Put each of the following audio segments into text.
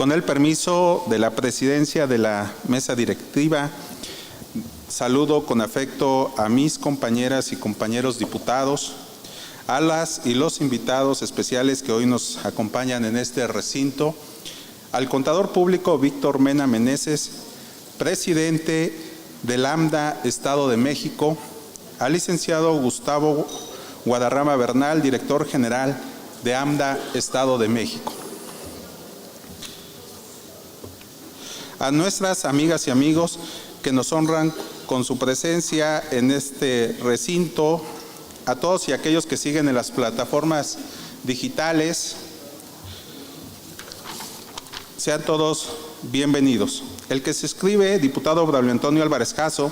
Con el permiso de la presidencia de la mesa directiva, saludo con afecto a mis compañeras y compañeros diputados, a las y los invitados especiales que hoy nos acompañan en este recinto, al contador público Víctor Mena Meneses, presidente del AMDA Estado de México, al licenciado Gustavo Guadarrama Bernal, director general de AMDA Estado de México. A nuestras amigas y amigos que nos honran con su presencia en este recinto, a todos y aquellos que siguen en las plataformas digitales, sean todos bienvenidos. El que se escribe, diputado Braulio Antonio Álvarez Caso,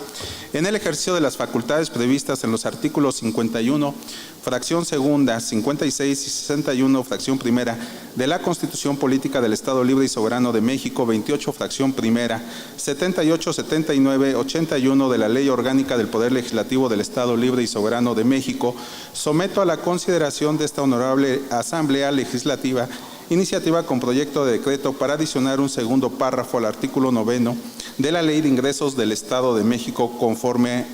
en el ejercicio de las facultades previstas en los artículos 51, fracción segunda, 56 y 61, fracción primera, de la Constitución Política del Estado Libre y Soberano de México, 28, fracción primera, 78, 79, 81 de la Ley Orgánica del Poder Legislativo del Estado Libre y Soberano de México, someto a la consideración de esta honorable Asamblea Legislativa iniciativa con proyecto de decreto para adicionar un segundo párrafo al artículo 9 de la Ley de Ingresos del Estado de México conforme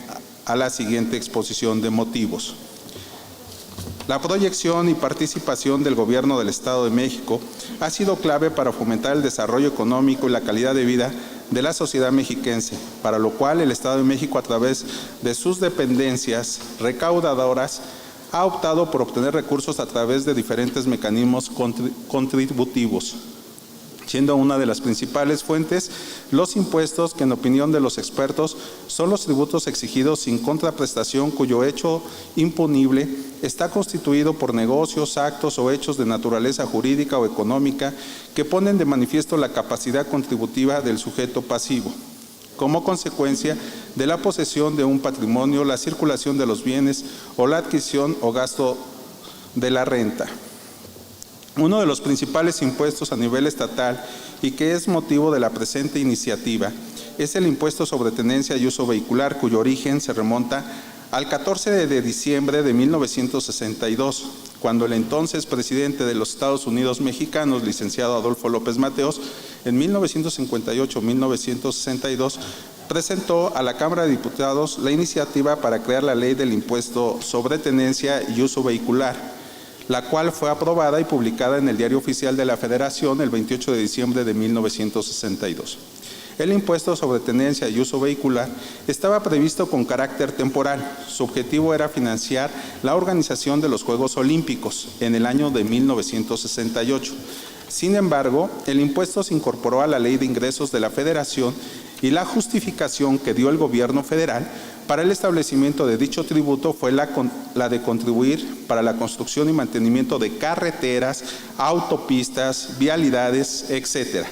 a la siguiente exposición de motivos. La proyección y participación del Gobierno del Estado de México ha sido clave para fomentar el desarrollo económico y la calidad de vida de la sociedad mexiquense, para lo cual el Estado de México, a través de sus dependencias recaudadoras, ha optado por obtener recursos a través de diferentes mecanismos contributivos, siendo una de las principales fuentes los impuestos que, en opinión de los expertos, son los tributos exigidos sin contraprestación, cuyo hecho imponible está constituido por negocios, actos o hechos de naturaleza jurídica o económica que ponen de manifiesto la capacidad contributiva del sujeto pasivo, como consecuencia de la posesión de un patrimonio, la circulación de los bienes o la adquisición o gasto de la renta. Uno de los principales impuestos a nivel estatal y que es motivo de la presente iniciativa es el impuesto sobre tenencia y uso vehicular, cuyo origen se remonta al 14 de diciembre de 1962, cuando el entonces presidente de los Estados Unidos mexicanos, licenciado Adolfo López Mateos, en 1958-1962, presentó a la Cámara de Diputados la iniciativa para crear la ley del impuesto sobre tenencia y uso vehicular, la cual fue aprobada y publicada en el Diario Oficial de la Federación el 28 de diciembre de 1962. El impuesto sobre tenencia y uso vehicular estaba previsto con carácter temporal. Su objetivo era financiar la organización de los Juegos Olímpicos en el año de 1968. Sin embargo, el impuesto se incorporó a la Ley de Ingresos de la Federación y la justificación que dio el gobierno federal para el establecimiento de dicho tributo fue la de contribuir para la construcción y mantenimiento de carreteras, autopistas, vialidades, etc.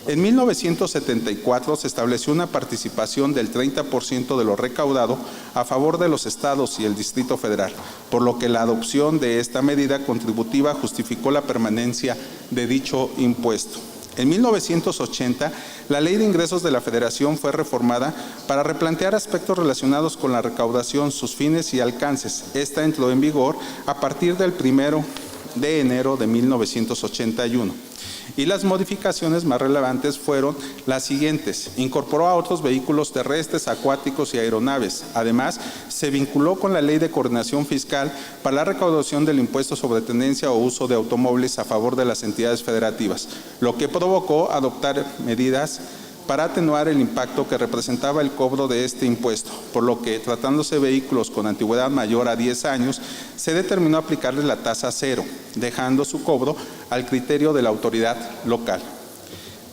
En 1974 se estableció una participación del 30% de lo recaudado a favor de los estados y el Distrito Federal, por lo que la adopción de esta medida contributiva justificó la permanencia de dicho impuesto. En 1980, la Ley de Ingresos de la Federación fue reformada para replantear aspectos relacionados con la recaudación, sus fines y alcances. Esta entró en vigor a partir del 1 de enero de 1981. Y las modificaciones más relevantes fueron las siguientes: incorporó a otros vehículos terrestres, acuáticos y aeronaves. Además, se vinculó con la Ley de Coordinación Fiscal para la recaudación del impuesto sobre tenencia o uso de automóviles a favor de las entidades federativas, lo que provocó adoptar medidas para atenuar el impacto que representaba el cobro de este impuesto, por lo que, tratándose de vehículos con antigüedad mayor a 10 años, se determinó aplicarles la tasa cero, dejando su cobro al criterio de la autoridad local.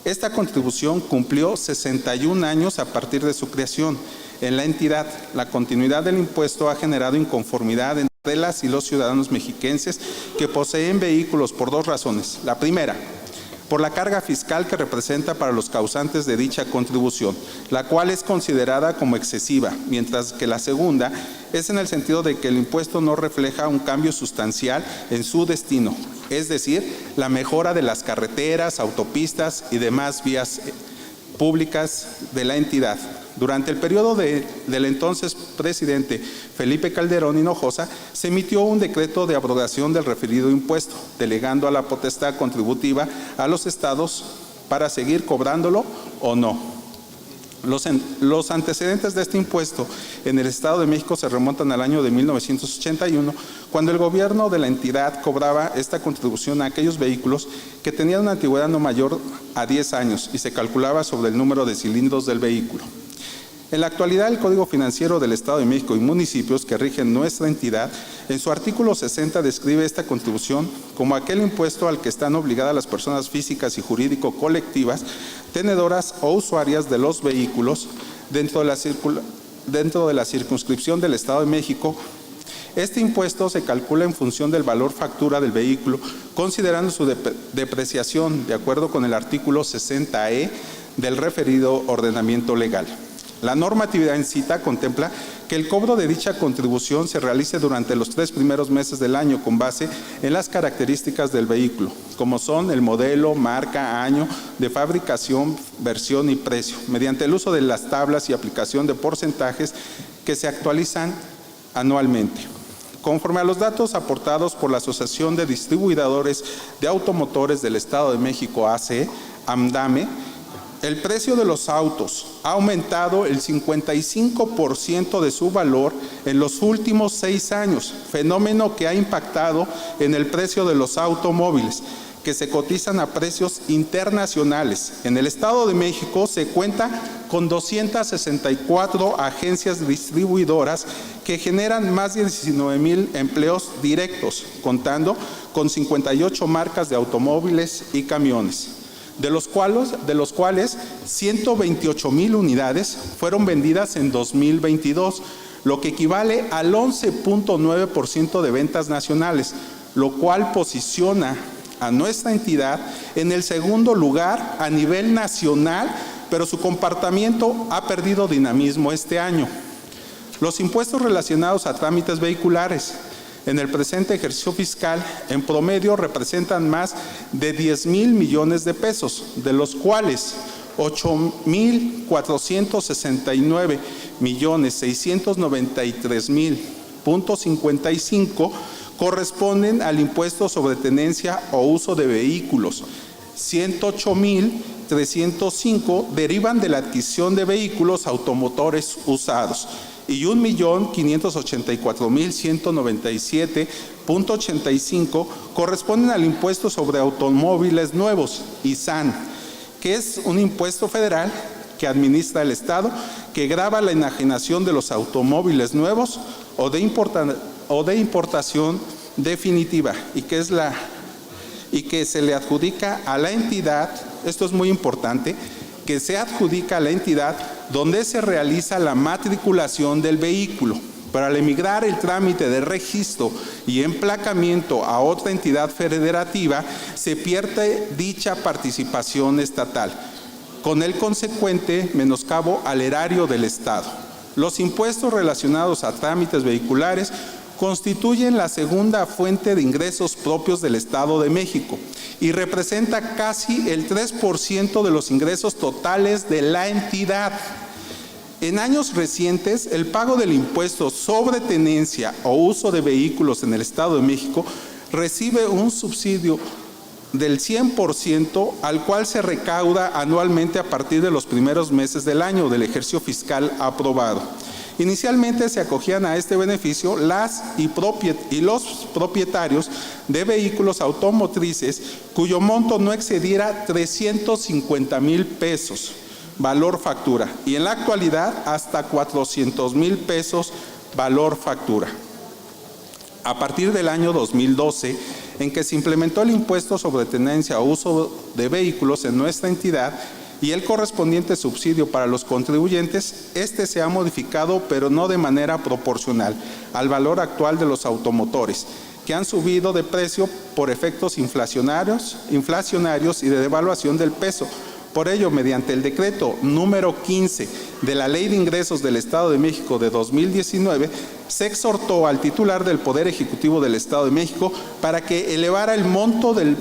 Esta contribución cumplió 61 años a partir de su creación. En la entidad, la continuidad del impuesto ha generado inconformidad entre las y los ciudadanos mexiquenses que poseen vehículos por dos razones. La primera, por la carga fiscal que representa para los causantes de dicha contribución, la cual es considerada como excesiva, mientras que la segunda es en el sentido de que el impuesto no refleja un cambio sustancial en su destino, es decir, la mejora de las carreteras, autopistas y demás vías públicas de la entidad. Durante el periodo del entonces presidente Felipe Calderón Hinojosa, se emitió un decreto de abrogación del referido impuesto, delegando a la potestad contributiva a los estados para seguir cobrándolo o no. Los antecedentes de este impuesto en el Estado de México se remontan al año de 1981, cuando el gobierno de la entidad cobraba esta contribución a aquellos vehículos que tenían una antigüedad no mayor a 10 años y se calculaba sobre el número de cilindros del vehículo. En la actualidad, el Código Financiero del Estado de México y municipios que rigen nuestra entidad, en su artículo 60 describe esta contribución como aquel impuesto al que están obligadas las personas físicas y jurídico-colectivas, tenedoras o usuarias de los vehículos dentro de la circunscripción del Estado de México. Este impuesto se calcula en función del valor factura del vehículo, considerando su depreciación de acuerdo con el artículo 60E del referido ordenamiento legal. La normatividad en cita contempla que el cobro de dicha contribución se realice durante los 3 primeros meses del año con base en las características del vehículo, como son el modelo, marca, año de fabricación, versión y precio, mediante el uso de las tablas y aplicación de porcentajes que se actualizan anualmente. Conforme a los datos aportados por la Asociación de Distribuidores de Automotores del Estado de México, AC, AMDAME, el precio de los autos ha aumentado el 55% de su valor en los últimos 6 años, fenómeno que ha impactado en el precio de los automóviles, que se cotizan a precios internacionales. En el Estado de México se cuenta con 264 agencias distribuidoras que generan más de 19,000 empleos directos, contando con 58 marcas de automóviles y camiones, de los cuales 128,000 unidades fueron vendidas en 2022, lo que equivale al 11.9% de ventas nacionales, lo cual posiciona a nuestra entidad en el segundo lugar a nivel nacional, pero su comportamiento ha perdido dinamismo este año. Los impuestos relacionados a trámites vehiculares en el presente ejercicio fiscal, en promedio, representan más de 10,000 millones de pesos, de los cuales 8,693,693,055 corresponden al impuesto sobre tenencia o uso de vehículos. 108,305 derivan de la adquisición de vehículos automotores usados y 1,584,197,85 corresponden al impuesto sobre automóviles nuevos, ISAN, que es un impuesto federal que administra el Estado, que grava la enajenación de los automóviles nuevos o de importación definitiva y que se le adjudica a la entidad. Esto es muy importante, que se adjudica a la entidad donde se realiza la matriculación del vehículo. Pero al emigrar el trámite de registro y emplacamiento a otra entidad federativa, se pierde dicha participación estatal, con el consecuente menoscabo al erario del Estado. Los impuestos relacionados a trámites vehiculares constituyen la segunda fuente de ingresos propios del Estado de México y representa casi el 3% de los ingresos totales de la entidad. En años recientes, el pago del impuesto sobre tenencia o uso de vehículos en el Estado de México recibe un subsidio del 100%, al cual se recauda anualmente a partir de los primeros meses del año del ejercicio fiscal aprobado. Inicialmente se acogían a este beneficio los propietarios de vehículos automotrices cuyo monto no excediera 350,000 pesos, valor factura, y en la actualidad hasta 400,000 pesos, valor factura. A partir del año 2012, en que se implementó el impuesto sobre tenencia o uso de vehículos en nuestra entidad, y el correspondiente subsidio para los contribuyentes, este se ha modificado, pero no de manera proporcional al valor actual de los automotores, que han subido de precio por efectos inflacionarios y de devaluación del peso. Por ello, mediante el decreto número 15 de la Ley de Ingresos del Estado de México de 2019, se exhortó al titular del Poder Ejecutivo del Estado de México para que elevara el monto del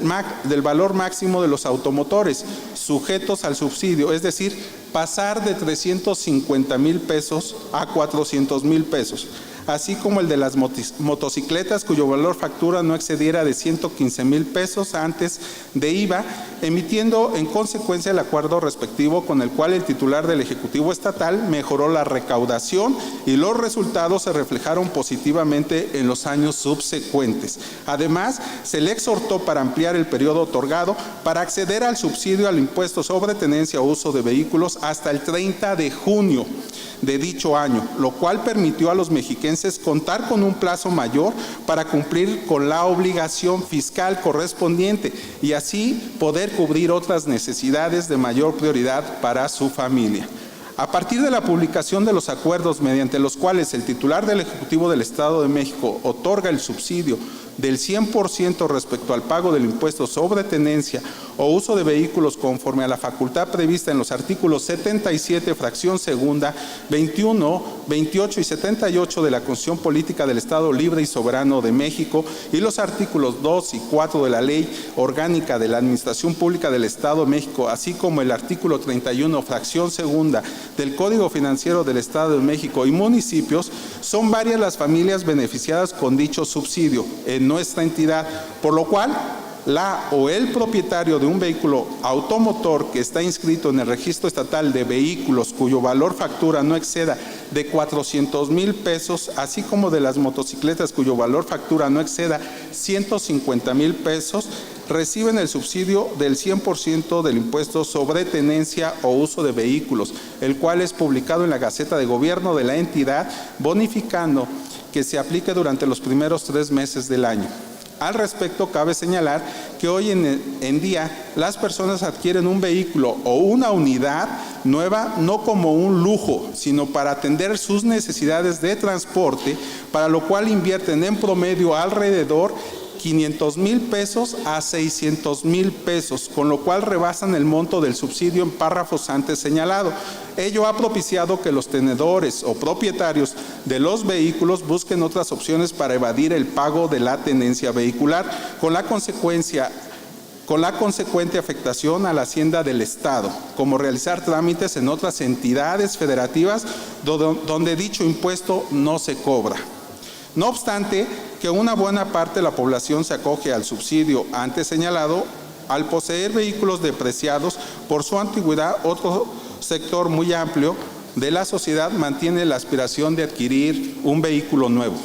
valor máximo de los automotores sujetos al subsidio, es decir, pasar de 350,000 pesos a 400,000 pesos. así como el de las motocicletas cuyo valor factura no excediera de 115,000 pesos antes de IVA, emitiendo en consecuencia el acuerdo respectivo con el cual el titular del Ejecutivo Estatal mejoró la recaudación y los resultados se reflejaron positivamente en los años subsecuentes. Además, se le exhortó para ampliar el periodo otorgado para acceder al subsidio al impuesto sobre tenencia o uso de vehículos hasta el 30 de junio de dicho año, lo cual permitió a los mexiquenses contar con un plazo mayor para cumplir con la obligación fiscal correspondiente y así poder cubrir otras necesidades de mayor prioridad para su familia. A partir de la publicación de los acuerdos mediante los cuales el titular del Ejecutivo del Estado de México otorga el subsidio del 100% respecto al pago del impuesto sobre tenencia o uso de vehículos conforme a la facultad prevista en los artículos 77, fracción segunda, 21, 28 y 78 de la Constitución Política del Estado Libre y Soberano de México y los artículos 2 y 4 de la Ley Orgánica de la Administración Pública del Estado de México, así como el artículo 31, fracción segunda del Código Financiero del Estado de México y municipios, son varias las familias beneficiadas con dicho subsidio en nuestra entidad, por lo cual la o el propietario de un vehículo automotor que está inscrito en el Registro Estatal de Vehículos cuyo valor factura no exceda de 400,000 pesos, así como de las motocicletas cuyo valor factura no exceda 150,000 pesos, reciben el subsidio del 100% del impuesto sobre tenencia o uso de vehículos, el cual es publicado en la Gaceta de Gobierno de la entidad, bonificando que se aplique durante los primeros 3 meses del año. Al respecto, cabe señalar que hoy en día las personas adquieren un vehículo o una unidad nueva no como un lujo, sino para atender sus necesidades de transporte, para lo cual invierten en promedio alrededor 500,000 pesos a 600,000 pesos, con lo cual rebasan el monto del subsidio en párrafos antes señalado. Ello ha propiciado que los tenedores o propietarios de los vehículos busquen otras opciones para evadir el pago de la tenencia vehicular, con la consecuente afectación a la hacienda del Estado, como realizar trámites en otras entidades federativas donde dicho impuesto no se cobra. No obstante, que una buena parte de la población se acoge al subsidio antes señalado, al poseer vehículos depreciados por su antigüedad, otro sector muy amplio de la sociedad mantiene la aspiración de adquirir un vehículo nuevo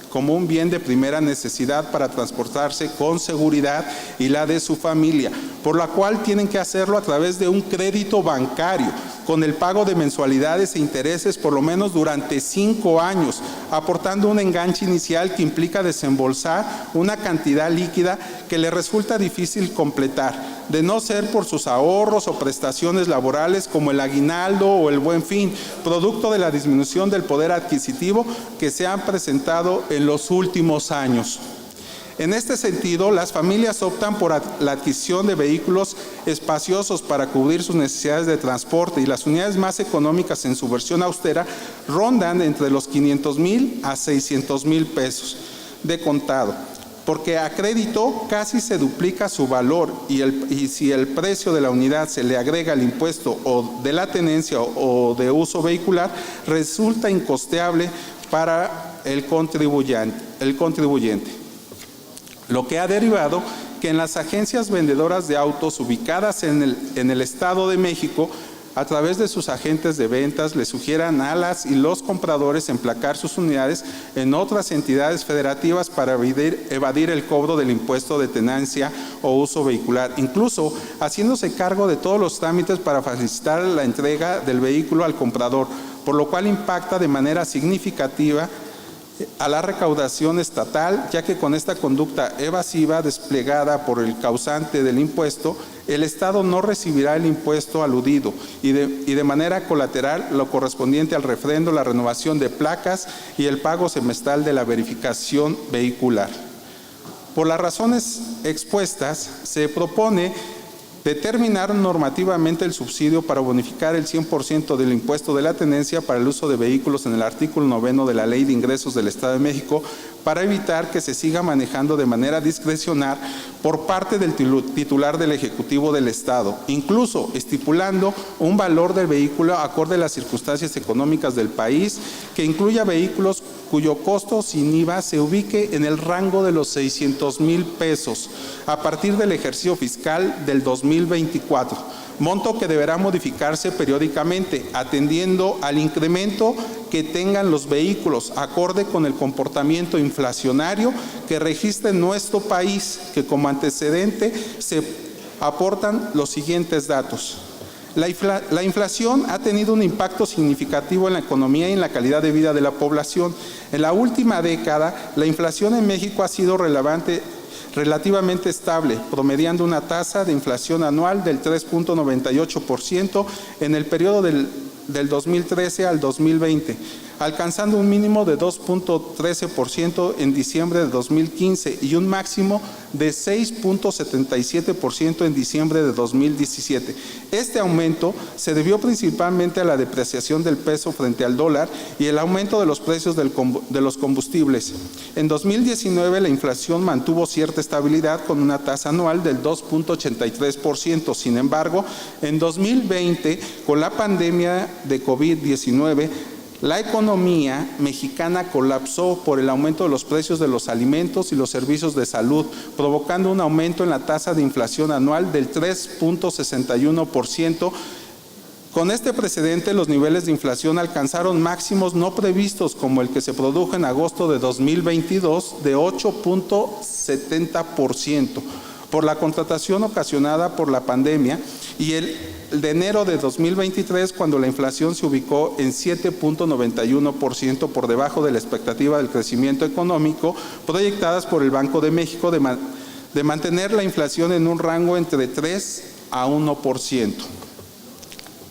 como un bien de primera necesidad para transportarse con seguridad y la de su familia, por la cual tienen que hacerlo a través de un crédito bancario, con el pago de mensualidades e intereses por lo menos durante 5 años, aportando un enganche inicial que implica desembolsar una cantidad líquida que le resulta difícil completar, de no ser por sus ahorros o prestaciones laborales como el aguinaldo o el buen fin, producto de la disminución del poder adquisitivo que se han presentado en los últimos años. En este sentido, las familias optan por la adquisición de vehículos espaciosos para cubrir sus necesidades de transporte y las unidades más económicas en su versión austera rondan entre los 500,000 a 600,000 pesos de contado, porque a crédito casi se duplica su valor y si el precio de la unidad se le agrega el impuesto o de la tenencia o de uso vehicular, resulta incosteable para el contribuyente. Lo que ha derivado que en las agencias vendedoras de autos ubicadas en el Estado de México, a través de sus agentes de ventas, le sugieran a las y los compradores emplacar sus unidades en otras entidades federativas para evadir el cobro del impuesto de tenencia o uso vehicular, incluso haciéndose cargo de todos los trámites para facilitar la entrega del vehículo al comprador, por lo cual impacta de manera significativa a la recaudación estatal, ya que con esta conducta evasiva desplegada por el causante del impuesto, el Estado no recibirá el impuesto aludido y de manera colateral lo correspondiente al refrendo, la renovación de placas y el pago semestral de la verificación vehicular. Por las razones expuestas, se propone determinar normativamente el subsidio para bonificar el 100% del impuesto de la tenencia para el uso de vehículos en el artículo 9 de la Ley de Ingresos del Estado de México, para evitar que se siga manejando de manera discrecional por parte del titular del Ejecutivo del Estado, incluso estipulando un valor del vehículo acorde a las circunstancias económicas del país, que incluya vehículos cuyo costo sin IVA se ubique en el rango de los 600,000 pesos a partir del ejercicio fiscal del 2024, monto que deberá modificarse periódicamente, atendiendo al incremento que tengan los vehículos, acorde con el comportamiento inflacionario que registra en nuestro país, que como antecedente se aportan los siguientes datos. La inflación ha tenido un impacto significativo en la economía y en la calidad de vida de la población. En la última década, la inflación en México ha sido relativamente estable, promediando una tasa de inflación anual del 3.98% en el periodo del 2013 al 2020, alcanzando un mínimo de 2.13% en diciembre de 2015 y un máximo de 6.77% en diciembre de 2017. Este aumento se debió principalmente a la depreciación del peso frente al dólar y el aumento de los precios de los combustibles. En 2019 la inflación mantuvo cierta estabilidad con una tasa anual del 2.83%. Sin embargo, en 2020, con la pandemia de COVID-19, la economía mexicana colapsó por el aumento de los precios de los alimentos y los servicios de salud, provocando un aumento en la tasa de inflación anual del 3.61%. Con este precedente, los niveles de inflación alcanzaron máximos no previstos, como el que se produjo en agosto de 2022, de 8.70%. por la contratación ocasionada por la pandemia, y el de enero de 2023, cuando la inflación se ubicó en 7.91% por debajo de la expectativa del crecimiento económico proyectadas por el Banco de México de mantener la inflación en un rango entre 3 a 1%.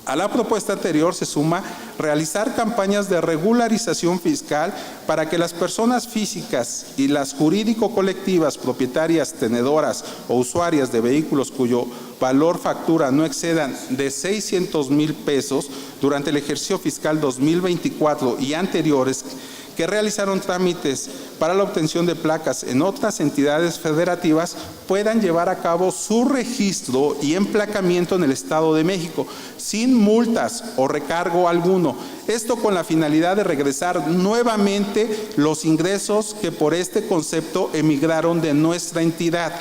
A la propuesta anterior se suma realizar campañas de regularización fiscal para que las personas físicas y las jurídico-colectivas propietarias, tenedoras o usuarias de vehículos cuyo valor factura no excedan de 600,000 pesos durante el ejercicio fiscal 2024 y anteriores, que realizaron trámites para la obtención de placas en otras entidades federativas, puedan llevar a cabo su registro y emplacamiento en el Estado de México sin multas o recargo alguno. Esto con la finalidad de regresar nuevamente los ingresos que por este concepto emigraron de nuestra entidad.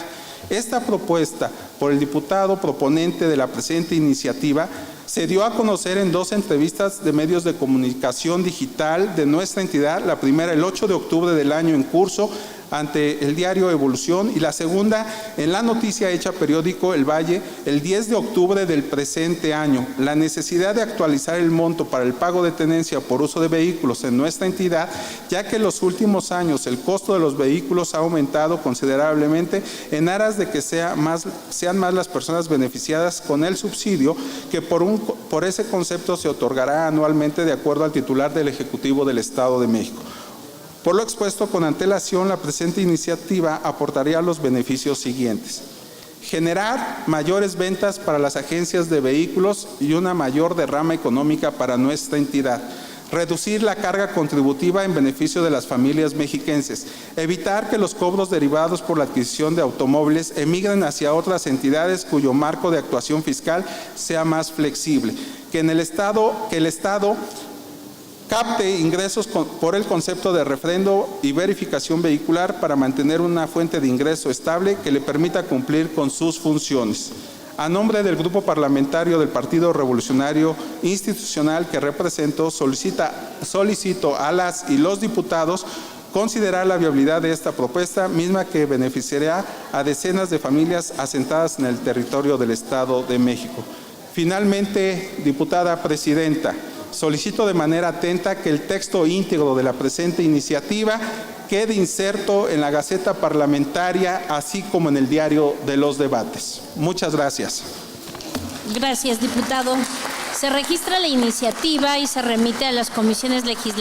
Esta propuesta por el diputado proponente de la presente iniciativa se dio a conocer en 2 entrevistas de medios de comunicación digital de nuestra entidad, la primera el 8 de octubre del año en curso ante el diario Evolución y la segunda en la noticia hecha periódico El Valle el 10 de octubre del presente año. La necesidad de actualizar el monto para el pago de tenencia por uso de vehículos en nuestra entidad, ya que en los últimos años el costo de los vehículos ha aumentado considerablemente en aras de que sean más las personas beneficiadas con el subsidio, que por ese concepto se otorgará anualmente de acuerdo al titular del Ejecutivo del Estado de México. Por lo expuesto con antelación, la presente iniciativa aportaría los beneficios siguientes: generar mayores ventas para las agencias de vehículos y una mayor derrama económica para nuestra entidad; reducir la carga contributiva en beneficio de las familias mexiquenses; evitar que los cobros derivados por la adquisición de automóviles emigren hacia otras entidades cuyo marco de actuación fiscal sea más flexible; que el Estado capte ingresos por el concepto de refrendo y verificación vehicular para mantener una fuente de ingreso estable que le permita cumplir con sus funciones. A nombre del Grupo Parlamentario del Partido Revolucionario Institucional que represento, solicito a las y los diputados considerar la viabilidad de esta propuesta, misma que beneficiará a decenas de familias asentadas en el territorio del Estado de México. Finalmente, diputada presidenta, solicito de manera atenta que el texto íntegro de la presente iniciativa quede inserto en la Gaceta Parlamentaria, así como en el Diario de los Debates. Muchas gracias. Gracias, diputado. Se registra la iniciativa y se remite a las comisiones legislativas.